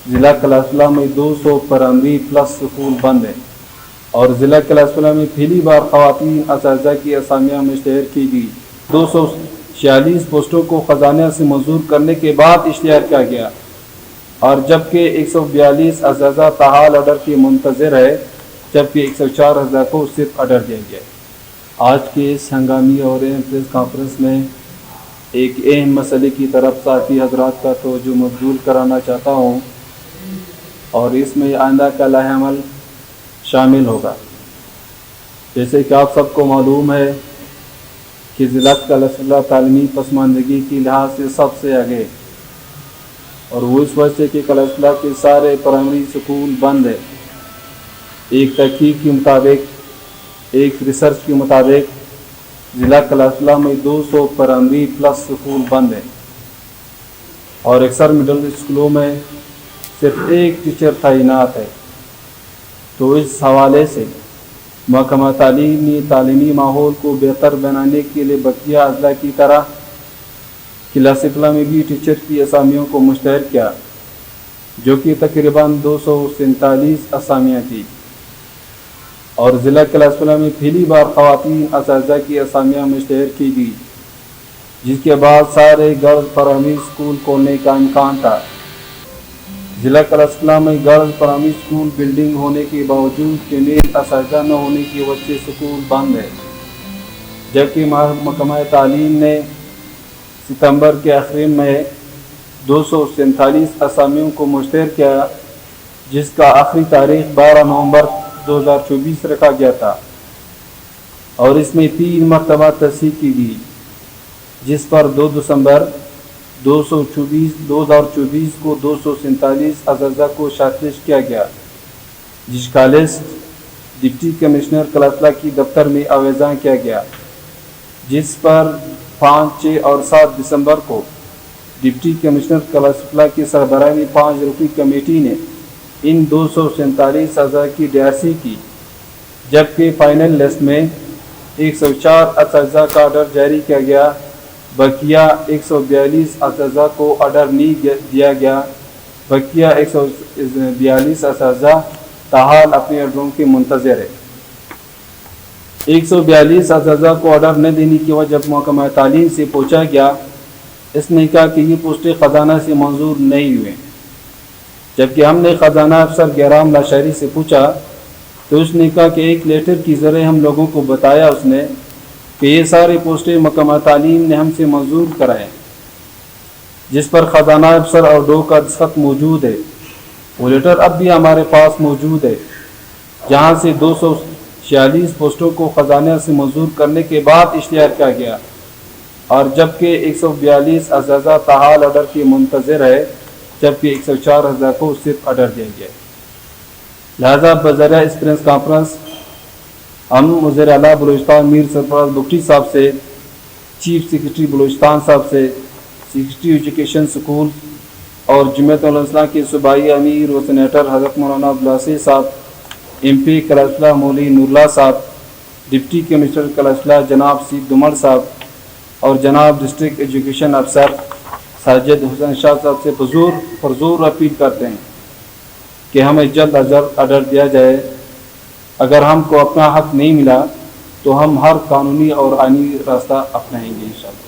ضلع کلاسلہ میں 200 primary plus school بند ہیں اور ضلع کلاسلہ میں پہلی بار خواتین اساتذہ کی اسامیاں مشتہر کی گئی۔ 246 پوسٹوں کو خزانہ سے منظور کرنے کے بعد اشتہار کیا گیا اور جبکہ 142 اساتذہ تاحال آرڈر کی منتظر ہے، جبکہ 104 اساتذہ کو صرف آرڈر دیا گیا۔ آج کے اس ہنگامی اور اہم پریس کانفرنس میں ایک اہم مسئلے کی طرف صحافی حضرات کا توجہ مبذول کرانا چاہتا ہوں اور اس میں آئندہ کا لائحہ عمل شامل ہوگا۔ جیسے کہ آپ سب کو معلوم ہے کہ ضلع کلاسلہ تعلیمی پسماندگی کی لحاظ سے سب سے آگے اور وہ اس وجہ سے کہ کلاسلہ کے سارے پرائمری اسکول بند ہیں۔ ایک تحقیق کے مطابق، ایک ریسرچ کے مطابق ضلع کلاسلہ میں 200 پرائمری پلس اسکول بند ہیں اور اکثر مڈل اسکولوں میں صرف ایک ٹیچر تعینات ہے۔ تو اس حوالے سے محکمہ تعلیم نے تعلیمی ماحول کو بہتر بنانے کے لیے بقیہ اضلاع کی طرح کلاسلہ میں بھی ٹیچر کی اسامیوں کو مشتہر کیا، جو کہ تقریباً 247 اسامیاں تھیں اور ضلع کلاسلہ میں پہلی بار خواتین اساتذہ کی اسامیاں مشتہر کی گئی، جس کے بعد سارے گرلز پرائمری اسکول کھولنے کا امکان تھا۔ ضلع کلاسلہ میں گرلز پرائمری اسکول بلڈنگ ہونے کے باوجود فیمیل اساتذہ نہ ہونے کی وجہ سے اسکول بند ہے، جبکہ محکمہ تعلیم نے ستمبر کے آخر میں 247 اسامیوں کو مشتہر کیا، جس کا آخری تاریخ 12 نومبر 2024 رکھا گیا تھا اور اس میں 3 مرتبہ تصحیح کی گئی، جس پر 2 دسمبر 2024 کو 247 اساتذہ کو شارٹ لسٹ کیا گیا، جس کا لسٹ ڈپٹی کمشنر کلاسلہ کی دفتر میں آویزاں کیا گیا، جس پر 5، 6 اور 7 دسمبر کو ڈپٹی کمشنر کلاسلہ کی سربراہی 5 رکنی کمیٹی نے ان 247 اساتذہ کی ڈی کی، جبکہ فائنل لسٹ میں 104 اساتذہ کا آرڈر جاری کیا گیا، بقیہ 142 اساتذہ کو آرڈر نہیں دیا گیا، بقیہ 142 اساتذہ تاحال اپنے آرڈروں کے منتظر ہے۔ 142 اساتذہ کو آرڈر نہ دینے کی وجہ جب محکمہ تعلیم سے پوچھا گیا، اس نے کہا کہ یہ پوسٹیں خزانہ سے منظور نہیں ہوئے، جبکہ ہم نے خزانہ افسر گیرام لاشاری سے پوچھا تو اس نے کہا کہ ایک لیٹر کی ذریعے ہم لوگوں کو بتایا اس نے کہ یہ سارے پوسٹیں محکمہ تعلیم نے ہم سے منظور کرائے، جس پر خزانہ افسر اور ڈو کا دستخط موجود ہے۔ وہ لیٹر اب بھی ہمارے پاس موجود ہے، جہاں سے 246 پوسٹوں کو خزانہ سے منظور کرنے کے بعد اشتہار کیا گیا اور جبکہ 142 اساتذہ تاحال آرڈر کی منتظر ہے، جبکہ 104 اساتذہ کو صرف آرڈر دیا گیا۔ لہذا بذریعہ اس پریس کانفرنس ہم وزیر اعلیٰ بلوچستان میر سرفراز بگٹی صاحب سے، چیف سیکرٹری بلوچستان صاحب سے، سیکرٹری ایجوکیشن سکول اور جمعیت علماء کے صوبائی امیر و سینیٹر حضرت مولانا عبدالعزیز صاحب، ایم پی کلاسلہ مولوی نور اللہ صاحب، ڈپٹی کمشنر کلاسلہ جناب سی دمر صاحب اور جناب ڈسٹرکٹ ایجوکیشن افسر ساجد حسین شاہ صاحب سے پرزور اپیل کرتے ہیں کہ ہمیں جلد از جلد آرڈر دیا جائے۔ اگر ہم کو اپنا حق نہیں ملا تو ہم ہر قانونی اور آئینی راستہ اپنائیں گے انشاءاللہ۔